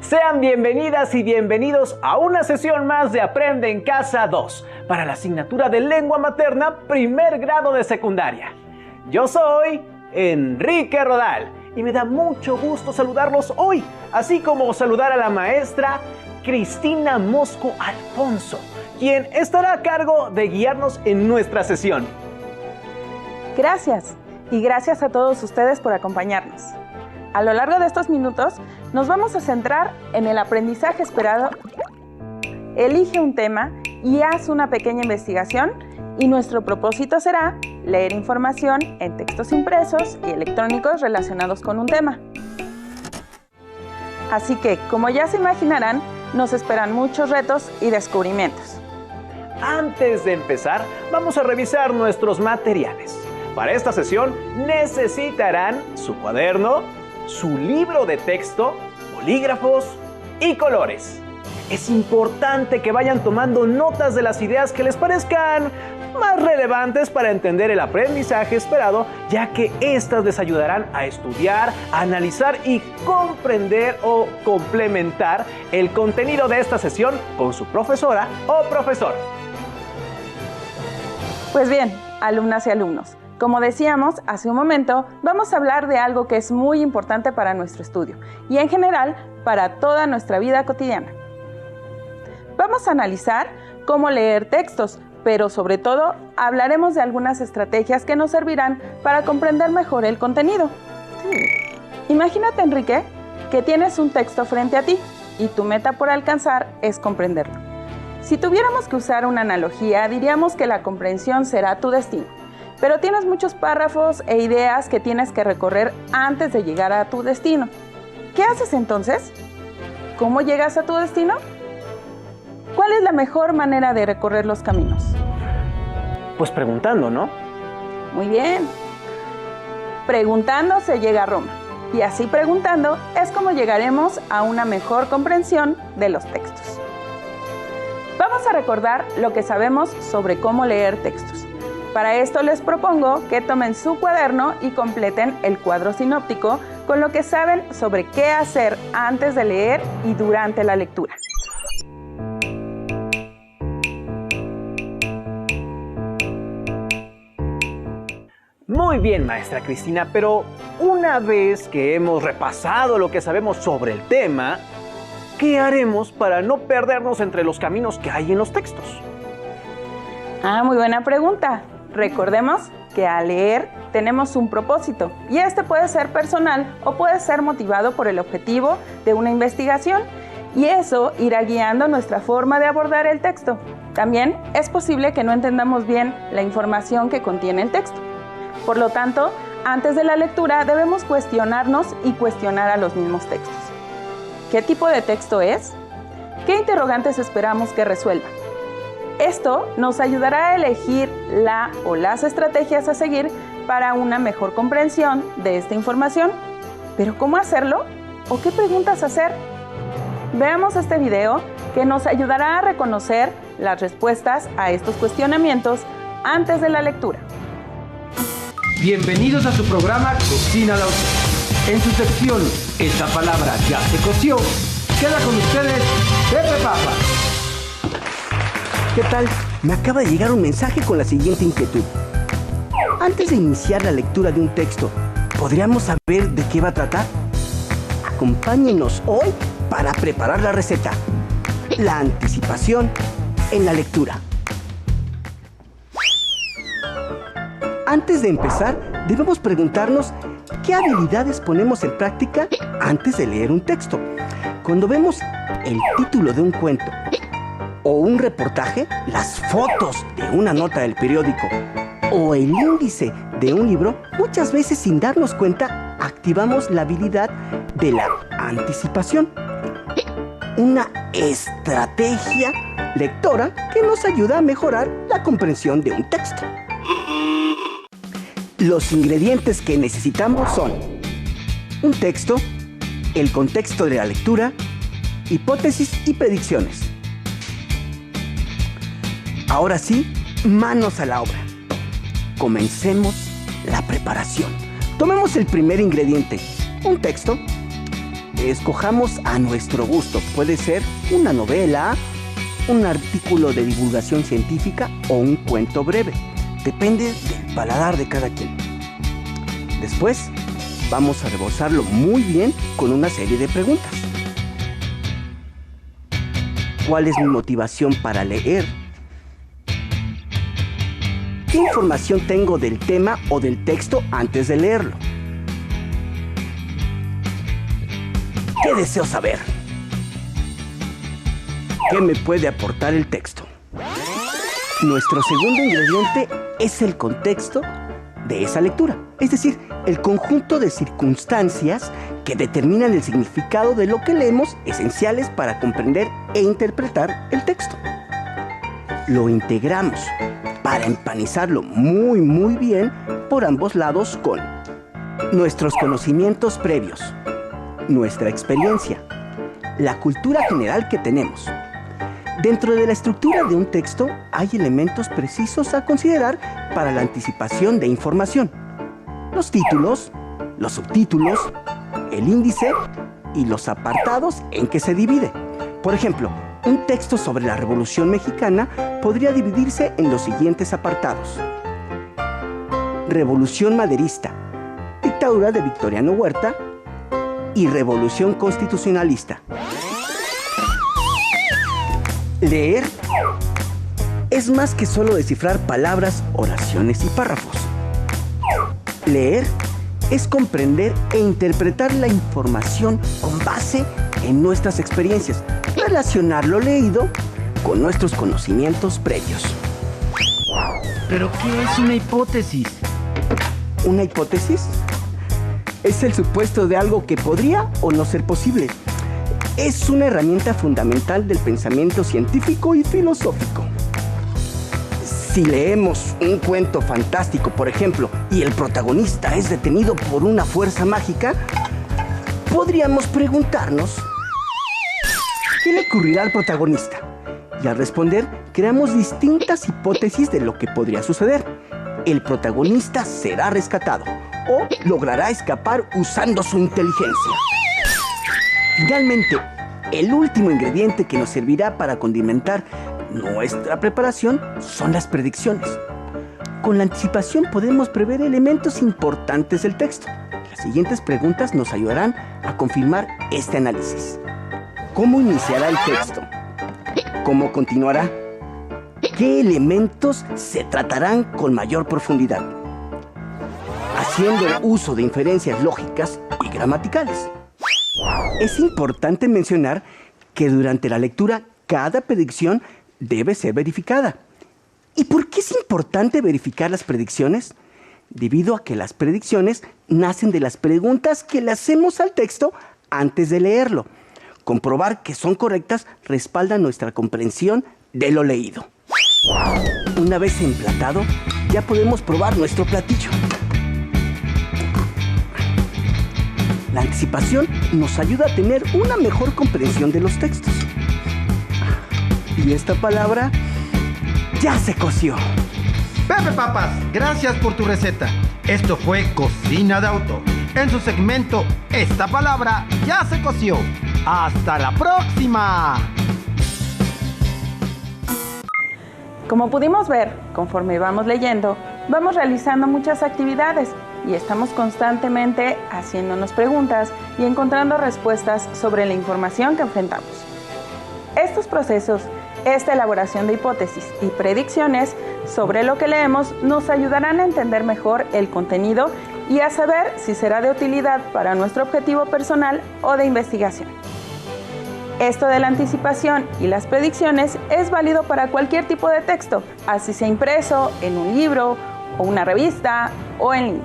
Sean bienvenidas y bienvenidos a una sesión más de Aprende en Casa 2 para la asignatura de Lengua Materna, primer grado de secundaria. Yo soy Enrique Rodal y me da mucho gusto saludarlos hoy, así como saludar a la maestra Cristina Mosco Alfonso, quien estará a cargo de guiarnos en nuestra sesión. Gracias, y gracias a todos ustedes por acompañarnos. A lo largo de estos minutos nos vamos a centrar en el aprendizaje esperado. Elige un tema y haz una pequeña investigación y nuestro propósito será leer información en textos impresos y electrónicos relacionados con un tema. Así que, como ya se imaginarán, nos esperan muchos retos y descubrimientos. Antes de empezar, vamos a revisar nuestros materiales. Para esta sesión necesitarán su cuaderno, su libro de texto, bolígrafos y colores. Es importante que vayan tomando notas de las ideas que les parezcan más relevantes para entender el aprendizaje esperado, ya que estas les ayudarán a estudiar, a analizar y comprender o complementar el contenido de esta sesión con su profesora o profesor. Pues bien, alumnas y alumnos, como decíamos hace un momento, vamos a hablar de algo que es muy importante para nuestro estudio y en general para toda nuestra vida cotidiana. Vamos a analizar cómo leer textos, pero sobre todo hablaremos de algunas estrategias que nos servirán para comprender mejor el contenido. Imagínate, Enrique, que tienes un texto frente a ti y tu meta por alcanzar es comprenderlo. Si tuviéramos que usar una analogía, diríamos que la comprensión será tu destino. Pero tienes muchos párrafos e ideas que tienes que recorrer antes de llegar a tu destino. ¿Qué haces entonces? ¿Cómo llegas a tu destino? ¿Cuál es la mejor manera de recorrer los caminos? Pues preguntando, ¿no? Muy bien. Preguntando se llega a Roma. Y así preguntando es como llegaremos a una mejor comprensión de los textos. Vamos a recordar lo que sabemos sobre cómo leer textos. Para esto les propongo que tomen su cuaderno y completen el cuadro sinóptico con lo que saben sobre qué hacer antes de leer y durante la lectura. Muy bien, maestra Cristina, pero una vez que hemos repasado lo que sabemos sobre el tema, ¿qué haremos para no perdernos entre los caminos que hay en los textos? Muy buena pregunta. Recordemos que al leer tenemos un propósito y este puede ser personal o puede ser motivado por el objetivo de una investigación y eso irá guiando nuestra forma de abordar el texto. También es posible que no entendamos bien la información que contiene el texto. Por lo tanto, antes de la lectura debemos cuestionarnos y cuestionar a los mismos textos. ¿Qué tipo de texto es? ¿Qué interrogantes esperamos que resuelva? Esto nos ayudará a elegir la o las estrategias a seguir para una mejor comprensión de esta información. ¿Pero cómo hacerlo? ¿O qué preguntas hacer? Veamos este video que nos ayudará a reconocer las respuestas a estos cuestionamientos antes de la lectura. Bienvenidos a su programa Cocina la Usted. En su sección Esta palabra ya se coció, queda con ustedes Pepe Papa. ¿Qué tal? Me acaba de llegar un mensaje con la siguiente inquietud. Antes de iniciar la lectura de un texto, ¿podríamos saber de qué va a tratar? Acompáñenos hoy para preparar la receta. La anticipación en la lectura. Antes de empezar, debemos preguntarnos qué habilidades ponemos en práctica antes de leer un texto. Cuando vemos el título de un cuento o un reportaje, las fotos de una nota del periódico o el índice de un libro, muchas veces sin darnos cuenta activamos la habilidad de la anticipación. Una estrategia lectora que nos ayuda a mejorar la comprensión de un texto. Los ingredientes que necesitamos son un texto, el contexto de la lectura, hipótesis y predicciones. Ahora sí, manos a la obra. Comencemos la preparación. Tomemos el primer ingrediente, un texto. escojamos a nuestro gusto. Puede ser una novela, un artículo de divulgación científica o un cuento breve. Depende del paladar de cada quien. Después, vamos a rebozarlo muy bien con una serie de preguntas. ¿Cuál es mi motivación para leer? ¿Qué información tengo del tema o del texto antes de leerlo? ¿Qué deseo saber? ¿Qué me puede aportar el texto? Nuestro segundo ingrediente es el contexto de esa lectura, es decir, el conjunto de circunstancias que determinan el significado de lo que leemos, esenciales para comprender e interpretar el texto. Lo integramos para empanizarlo muy bien por ambos lados con nuestros conocimientos previos, nuestra experiencia, la cultura general que tenemos. Dentro de la estructura de un texto hay elementos precisos a considerar para la anticipación de información. Los títulos, los subtítulos, el índice y los apartados en que se divide. Por ejemplo, un texto sobre la Revolución Mexicana podría dividirse en los siguientes apartados: Revolución Maderista, Dictadura de Victoriano Huerta y Revolución Constitucionalista. Leer es más que solo descifrar palabras, oraciones y párrafos. Leer es comprender e interpretar la información con base en nuestras experiencias, relacionar lo leído con nuestros conocimientos previos. ¿Pero qué es una hipótesis? ¿Una hipótesis? Es el supuesto de algo que podría o no ser posible. Es una herramienta fundamental del pensamiento científico y filosófico. Si leemos un cuento fantástico, por ejemplo, y el protagonista es detenido por una fuerza mágica, podríamos preguntarnos: ¿qué le ocurrirá al protagonista? Y al responder, creamos distintas hipótesis de lo que podría suceder. El protagonista será rescatado o logrará escapar usando su inteligencia. Finalmente, el último ingrediente que nos servirá para condimentar nuestra preparación son las predicciones. Con la anticipación podemos prever elementos importantes del texto. Las siguientes preguntas nos ayudarán a confirmar este análisis. ¿Cómo iniciará el texto? ¿Cómo continuará? ¿Qué elementos se tratarán con mayor profundidad? Haciendo uso de inferencias lógicas y gramaticales. Es importante mencionar que durante la lectura cada predicción debe ser verificada. ¿Y por qué es importante verificar las predicciones? Debido a que las predicciones nacen de las preguntas que le hacemos al texto antes de leerlo. Comprobar que son correctas respalda nuestra comprensión de lo leído. Una vez emplatado, ya podemos probar nuestro platillo. La anticipación nos ayuda a tener una mejor comprensión de los textos. Y esta palabra ya se coció. Pepe Papas, gracias por tu receta. Esto fue Cocina de Autor. En su segmento, esta palabra ya se coció. ¡Hasta la próxima! Como pudimos ver, conforme vamos leyendo, vamos realizando muchas actividades y estamos constantemente haciéndonos preguntas y encontrando respuestas sobre la información que enfrentamos. Estos procesos, esta elaboración de hipótesis y predicciones sobre lo que leemos nos ayudarán a entender mejor el contenido y a saber si será de utilidad para nuestro objetivo personal o de investigación. Esto de la anticipación y las predicciones es válido para cualquier tipo de texto, así sea impreso, en un libro, o una revista, o en línea.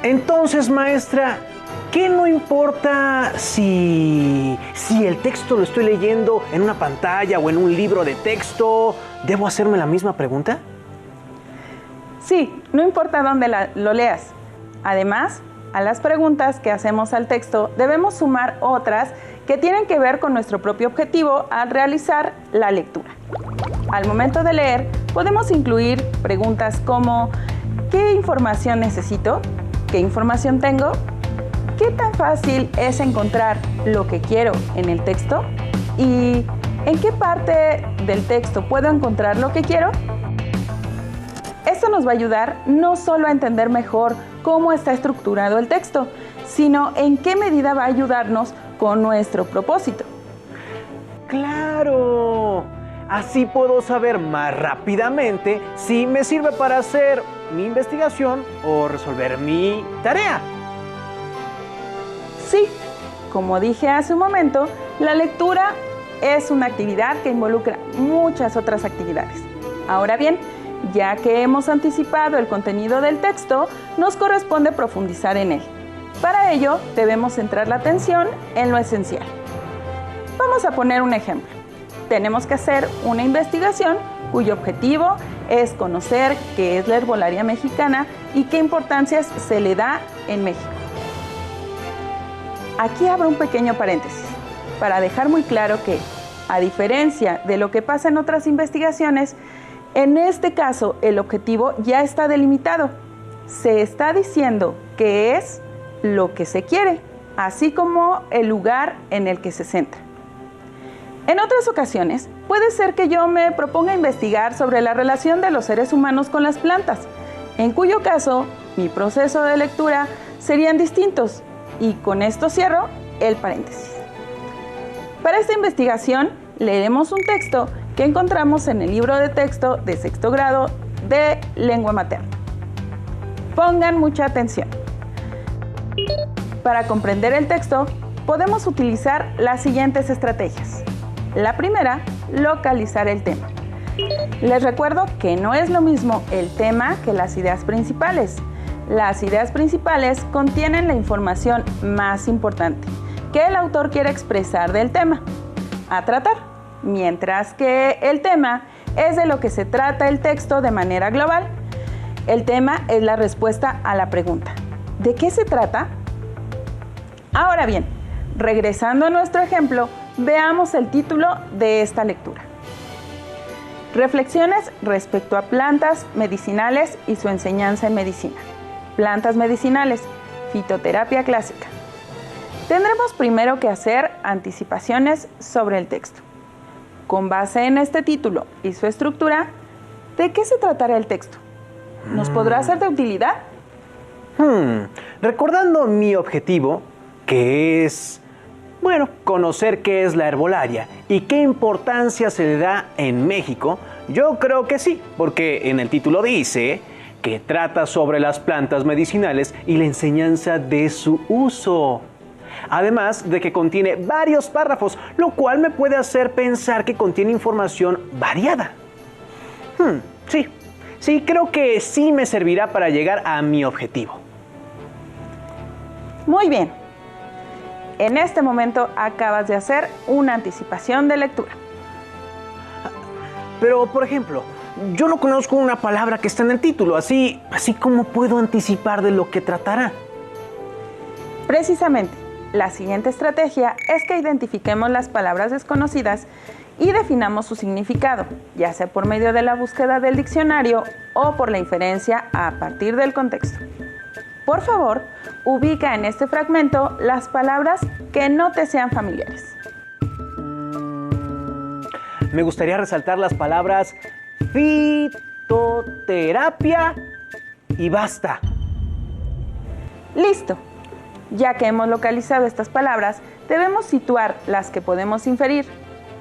Entonces, maestra, ¿qué no importa si el texto lo estoy leyendo en una pantalla o en un libro de texto? ¿Debo hacerme la misma pregunta? Sí, no importa dónde lo leas. Además, a las preguntas que hacemos al texto debemos sumar otras que tienen que ver con nuestro propio objetivo al realizar la lectura. Al momento de leer, podemos incluir preguntas como: ¿qué información necesito? ¿Qué información tengo? ¿qué tan fácil es encontrar lo que quiero en el texto? ¿Y en qué parte del texto puedo encontrar lo que quiero? Esto nos va a ayudar no solo a entender mejor cómo está estructurado el texto, sino en qué medida va a ayudarnos con nuestro propósito. ¡Claro! Así puedo saber más rápidamente si me sirve para hacer mi investigación o resolver mi tarea. Sí, como dije hace un momento, la lectura es una actividad que involucra muchas otras actividades. Ahora bien, ya que hemos anticipado el contenido del texto, nos corresponde profundizar en él. Para ello, debemos centrar la atención en lo esencial. Vamos a poner un ejemplo. Tenemos que hacer una investigación cuyo objetivo es conocer qué es la herbolaria mexicana y qué importancias se le da en México. Aquí abro un pequeño paréntesis para dejar muy claro que, a diferencia de lo que pasa en otras investigaciones, en este caso el objetivo ya está delimitado. Se está diciendo qué es lo que se quiere, así como el lugar en el que se centra. En otras ocasiones, puede ser que yo me proponga investigar sobre la relación de los seres humanos con las plantas, en cuyo caso mi proceso de lectura serían distintos. Y con esto cierro el paréntesis. Para esta investigación, leeremos un texto que encontramos en el libro de texto de sexto grado de lengua materna. Pongan mucha atención. Para comprender el texto, podemos utilizar las siguientes estrategias. La primera, localizar el tema. Les recuerdo que no es lo mismo el tema que las ideas principales. Las ideas principales contienen la información más importante que el autor quiere expresar del tema a tratar, mientras que el tema es de lo que se trata el texto de manera global. El tema es la respuesta a la pregunta: ¿de qué se trata? Ahora bien, regresando a nuestro ejemplo, veamos el título de esta lectura. Reflexiones respecto a plantas medicinales y su enseñanza en medicina. Plantas medicinales, fitoterapia clásica. Tendremos primero que hacer anticipaciones sobre el texto. Con base en este título y su estructura, ¿de qué se tratará el texto? ¿Nos podrá ser de utilidad? Recordando mi objetivo, que es, conocer qué es la herbolaria y qué importancia se le da en México, yo creo que sí, porque en el título dice que trata sobre las plantas medicinales y la enseñanza de su uso. Además de que contiene varios párrafos, lo cual me puede hacer pensar que contiene información variada. Sí, creo que sí me servirá para llegar a mi objetivo. Muy bien. En este momento acabas de hacer una anticipación de lectura. Pero, por ejemplo, yo no conozco una palabra que está en el título, así como puedo anticipar de lo que tratará. Precisamente, la siguiente estrategia es que identifiquemos las palabras desconocidas y definamos su significado, ya sea por medio de la búsqueda del diccionario o por la inferencia a partir del contexto. Por favor, ubica en este fragmento las palabras que no te sean familiares. Me gustaría resaltar las palabras fitoterapia y basta. Listo. Ya que hemos localizado estas palabras, debemos situar las que podemos inferir,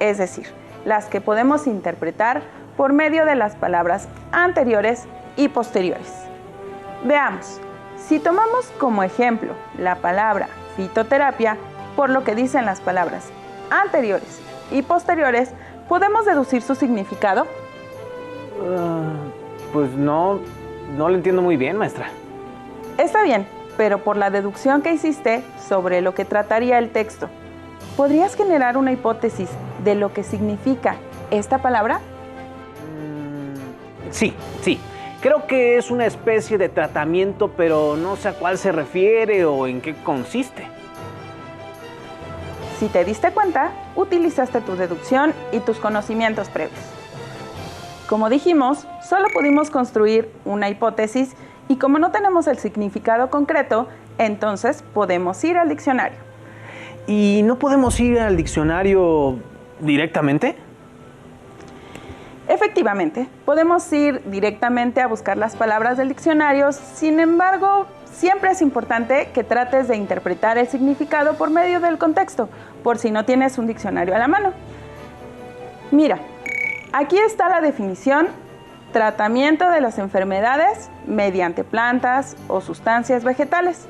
es decir, las que podemos interpretar por medio de las palabras anteriores y posteriores. Veamos, si tomamos como ejemplo la palabra fitoterapia, por lo que dicen las palabras anteriores y posteriores, ¿podemos deducir su significado? Pues no lo entiendo muy bien, maestra. Está bien, pero por la deducción que hiciste sobre lo que trataría el texto, ¿podrías generar una hipótesis de lo que significa esta palabra? Sí. Creo que es una especie de tratamiento, pero no sé a cuál se refiere o en qué consiste. Si te diste cuenta, utilizaste tu deducción y tus conocimientos previos. Como dijimos, solo pudimos construir una hipótesis y como no tenemos el significado concreto, Entonces podemos ir al diccionario. ¿Y no podemos ir al diccionario directamente? Efectivamente, podemos ir directamente a buscar las palabras del diccionario, sin embargo, siempre es importante que trates de interpretar el significado por medio del contexto, por si no tienes un diccionario a la mano. Mira, aquí está la definición: tratamiento de las enfermedades mediante plantas o sustancias vegetales.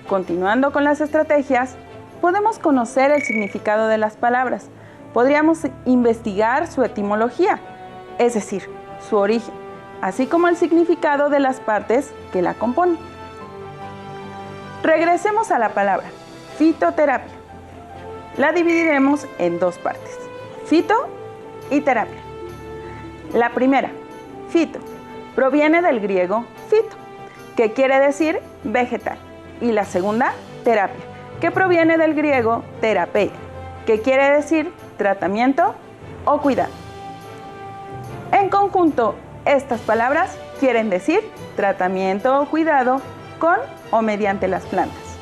Continuando con las estrategias, podemos conocer el significado de las palabras. Podríamos investigar su etimología, es decir, su origen, así como el significado de las partes que la componen. Regresemos a la palabra fitoterapia. La dividiremos en dos partes: fito y terapia. La primera, fito, proviene del griego fito, que quiere decir vegetal, y la segunda, terapia, que proviene del griego terapeia, que quiere decir tratamiento o cuidado. En conjunto, estas palabras quieren decir tratamiento o cuidado con o mediante las plantas.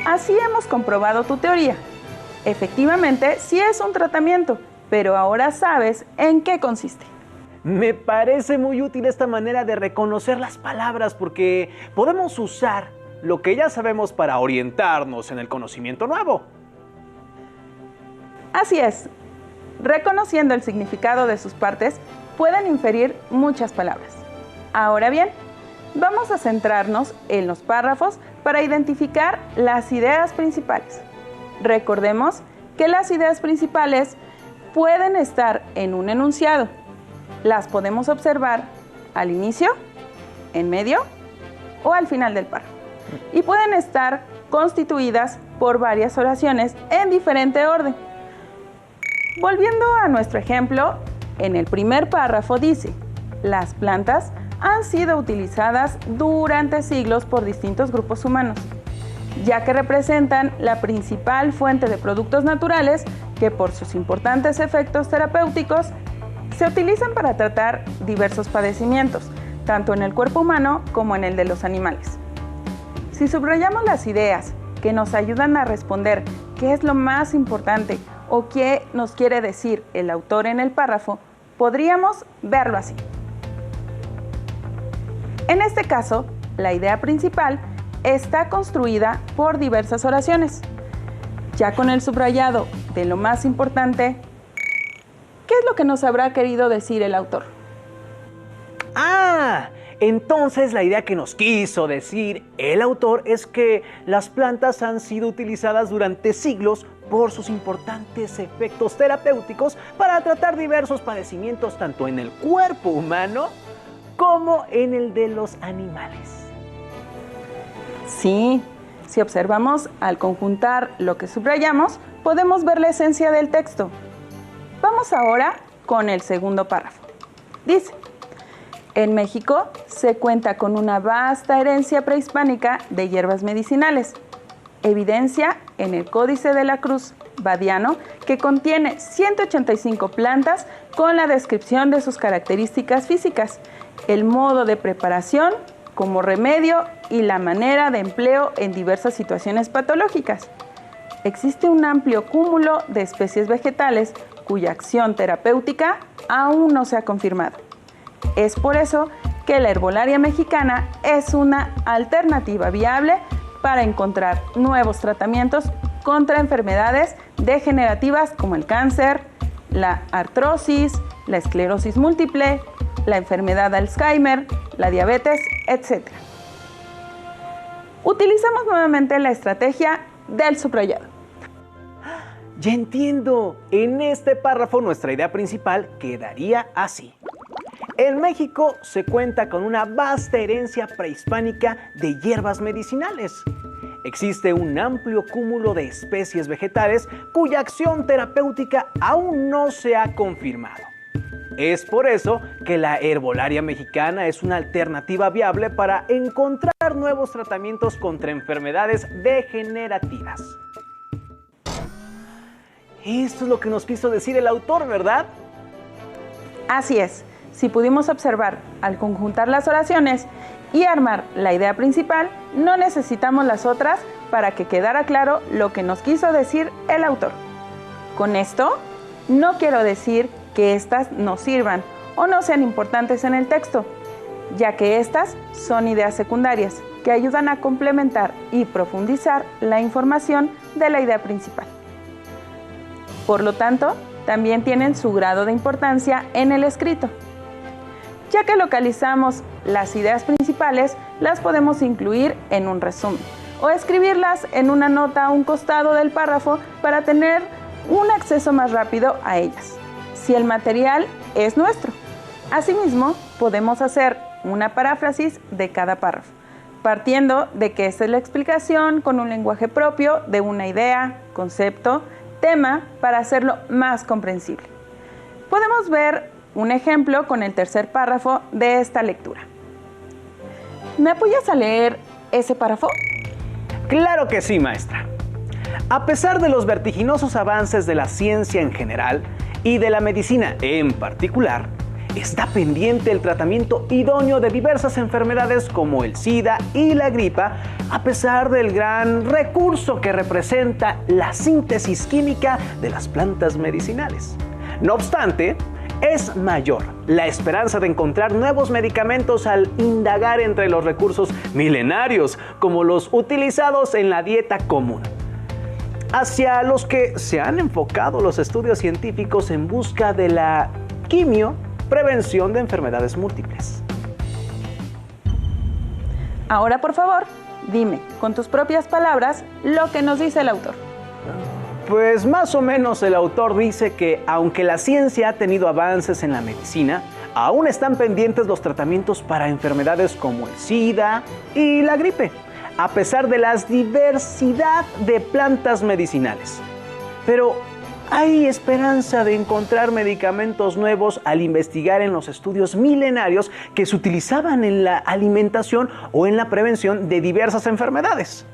Así hemos comprobado tu teoría. Efectivamente, sí es un tratamiento, pero ahora sabes en qué consiste. Me parece muy útil esta manera de reconocer las palabras porque podemos usar lo que ya sabemos para orientarnos en el conocimiento nuevo. Así es. Reconociendo el significado de sus partes, pueden inferir muchas palabras. Ahora bien, vamos a centrarnos en los párrafos para identificar las ideas principales. Recordemos que las ideas principales pueden estar en un enunciado. Las podemos observar al inicio, en medio o al final del párrafo. Y pueden estar constituidas por varias oraciones en diferente orden. Volviendo a nuestro ejemplo, en el primer párrafo dice: las plantas han sido utilizadas durante siglos por distintos grupos humanos, ya que representan la principal fuente de productos naturales que por sus importantes efectos terapéuticos se utilizan para tratar diversos padecimientos, tanto en el cuerpo humano como en el de los animales. Si subrayamos las ideas que nos ayudan a responder qué es lo más importante o qué nos quiere decir el autor en el párrafo, podríamos verlo así. En este caso, la idea principal está construida por diversas oraciones. Ya con el subrayado de lo más importante, ¿qué es lo que nos habrá querido decir el autor? ¡Ah! Entonces la idea que nos quiso decir el autor es que las plantas han sido utilizadas durante siglos por sus importantes efectos terapéuticos para tratar diversos padecimientos tanto en el cuerpo humano como en el de los animales. Sí, si observamos al conjuntar lo que subrayamos, podemos ver la esencia del texto. Vamos ahora con el segundo párrafo. Dice: en México se cuenta con una vasta herencia prehispánica de hierbas medicinales. Evidencia en el Códice de la Cruz Badiano, que contiene 185 plantas con la descripción de sus características físicas, el modo de preparación como remedio y la manera de empleo en diversas situaciones patológicas. Existe un amplio cúmulo de especies vegetales cuya acción terapéutica aún no se ha confirmado. Es por eso que la herbolaria mexicana es una alternativa viable para encontrar nuevos tratamientos contra enfermedades degenerativas como el cáncer, la artrosis, la esclerosis múltiple, la enfermedad de Alzheimer, la diabetes, etc. Utilizamos nuevamente la estrategia del subrayado. Ya entiendo. En este párrafo nuestra idea principal quedaría así. En México se cuenta con una vasta herencia prehispánica de hierbas medicinales. Existe un amplio cúmulo de especies vegetales cuya acción terapéutica aún no se ha confirmado. Es por eso que la herbolaria mexicana es una alternativa viable para encontrar nuevos tratamientos contra enfermedades degenerativas. Esto es lo que nos quiso decir el autor, ¿verdad? Así es. Si pudimos observar al conjuntar las oraciones y armar la idea principal, no necesitamos las otras para que quedara claro lo que nos quiso decir el autor. Con esto, no quiero decir que estas no sirvan o no sean importantes en el texto, ya que estas son ideas secundarias que ayudan a complementar y profundizar la información de la idea principal. Por lo tanto, también tienen su grado de importancia en el escrito. Ya que localizamos las ideas principales, las podemos incluir en un resumen o escribirlas en una nota a un costado del párrafo para tener un acceso más rápido a ellas, si el material es nuestro. Asimismo, podemos hacer una paráfrasis de cada párrafo, partiendo de que esta es la explicación con un lenguaje propio de una idea, concepto, tema, para hacerlo más comprensible. Podemos ver un ejemplo con el tercer párrafo de esta lectura. ¿Me apoyas a leer ese párrafo? Claro que sí, maestra. A pesar de los vertiginosos avances de la ciencia en general y de la medicina en particular, está pendiente el tratamiento idóneo de diversas enfermedades como el SIDA y la gripa, a pesar del gran recurso que representa la síntesis química de las plantas medicinales. No obstante, es mayor la esperanza de encontrar nuevos medicamentos al indagar entre los recursos milenarios como los utilizados en la dieta común, hacia los que se han enfocado los estudios científicos en busca de la prevención de enfermedades múltiples. Ahora, por favor, dime con tus propias palabras lo que nos dice el autor. Pues más o menos el autor dice que aunque la ciencia ha tenido avances en la medicina, aún están pendientes los tratamientos para enfermedades como el SIDA y la gripe, a pesar de la diversidad de plantas medicinales. Pero hay esperanza de encontrar medicamentos nuevos al investigar en los estudios milenarios que se utilizaban en la alimentación o en la prevención de diversas enfermedades.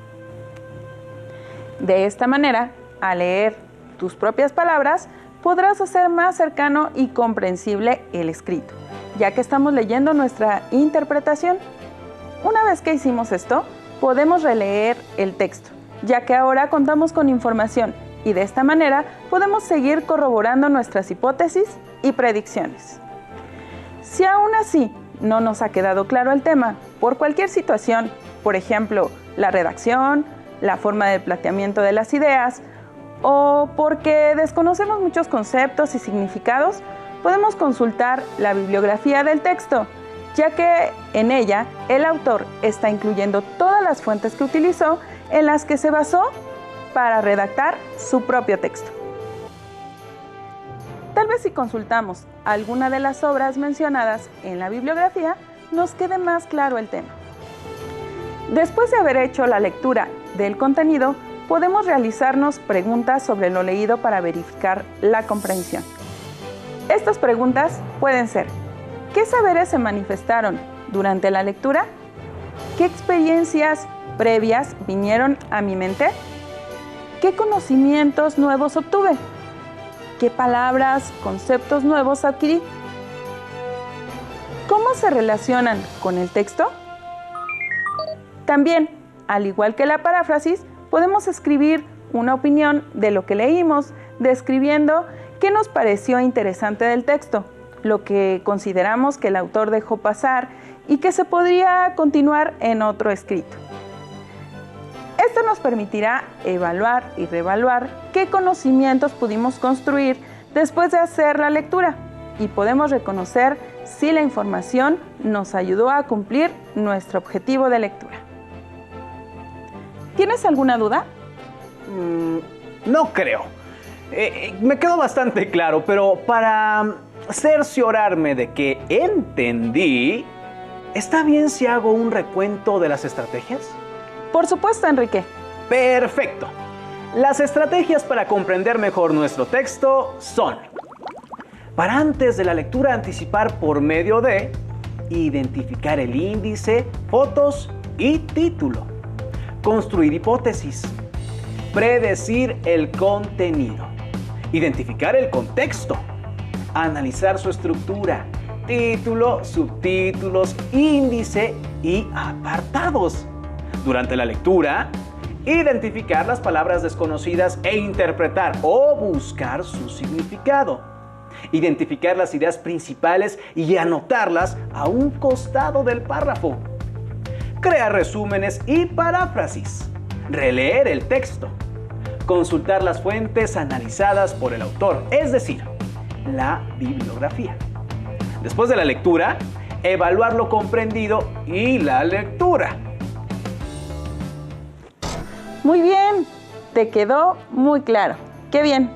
De esta manera, al leer tus propias palabras, podrás hacer más cercano y comprensible el escrito, ya que estamos leyendo nuestra interpretación. Una vez que hicimos esto, podemos releer el texto, ya que ahora contamos con información y de esta manera podemos seguir corroborando nuestras hipótesis y predicciones. Si aún así no nos ha quedado claro el tema por cualquier situación, por ejemplo, la redacción, la forma de planteamiento de las ideas, o porque desconocemos muchos conceptos y significados, podemos consultar la bibliografía del texto, ya que en ella el autor está incluyendo todas las fuentes que utilizó en las que se basó para redactar su propio texto. Tal vez si consultamos alguna de las obras mencionadas en la bibliografía, nos quede más claro el tema. Después de haber hecho la lectura del contenido, podemos realizarnos preguntas sobre lo leído para verificar la comprensión. Estas preguntas pueden ser: ¿qué saberes se manifestaron durante la lectura? ¿Qué experiencias previas vinieron a mi mente? ¿Qué conocimientos nuevos obtuve? ¿Qué palabras, conceptos nuevos adquirí? ¿Cómo se relacionan con el texto? También, al igual que la paráfrasis, podemos escribir una opinión de lo que leímos, describiendo qué nos pareció interesante del texto, lo que consideramos que el autor dejó pasar y que se podría continuar en otro escrito. Esto nos permitirá evaluar y reevaluar qué conocimientos pudimos construir después de hacer la lectura y podemos reconocer si la información nos ayudó a cumplir nuestro objetivo de lectura. ¿Tienes alguna duda? No creo. Me quedó bastante claro, pero para cerciorarme de que entendí, ¿está bien si hago un recuento de las estrategias? Por supuesto, Enrique. Perfecto. Las estrategias para comprender mejor nuestro texto son: para antes de la lectura anticipar por medio de identificar el índice, fotos y título, construir hipótesis, predecir el contenido, identificar el contexto, analizar su estructura, título, subtítulos, índice y apartados, Durante la lectura, identificar las palabras desconocidas e interpretar o buscar su significado. Identificar las ideas principales y anotarlas a un costado del párrafo. Crear resúmenes y paráfrasis. Releer el texto. Consultar las fuentes analizadas por el autor, es decir, la bibliografía. Después de la lectura, evaluar lo comprendido y la lectura. Muy bien, te quedó muy claro. ¡Qué bien!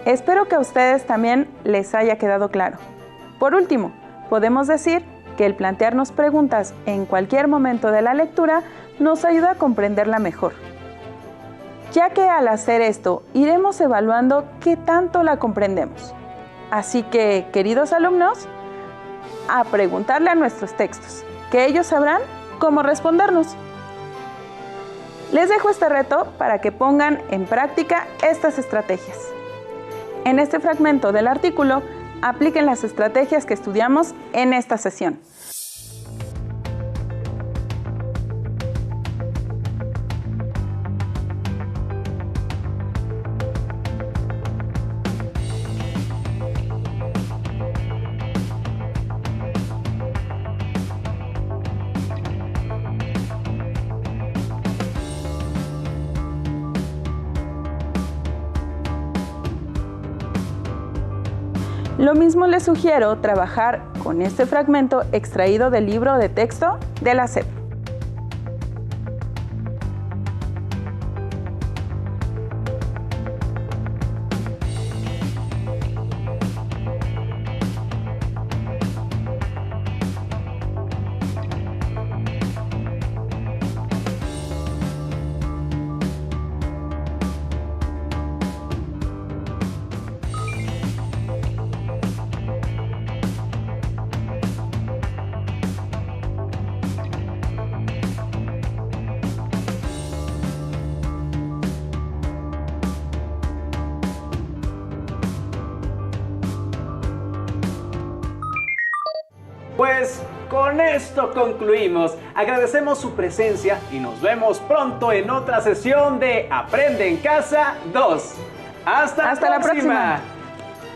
Espero que a ustedes también les haya quedado claro. Por último, podemos decir que el plantearnos preguntas en cualquier momento de la lectura nos ayuda a comprenderla mejor, ya que al hacer esto iremos evaluando qué tanto la comprendemos. Así que, queridos alumnos, a preguntarle a nuestros textos, que ellos sabrán cómo respondernos. Les dejo este reto para que pongan en práctica estas estrategias. En este fragmento del artículo, apliquen las estrategias que estudiamos en esta sesión. Lo mismo les sugiero trabajar con este fragmento extraído del libro de texto de la SEP. Pues con esto concluimos. Agradecemos su presencia y nos vemos pronto en otra sesión de Aprende en Casa 2. ¡Hasta la próxima!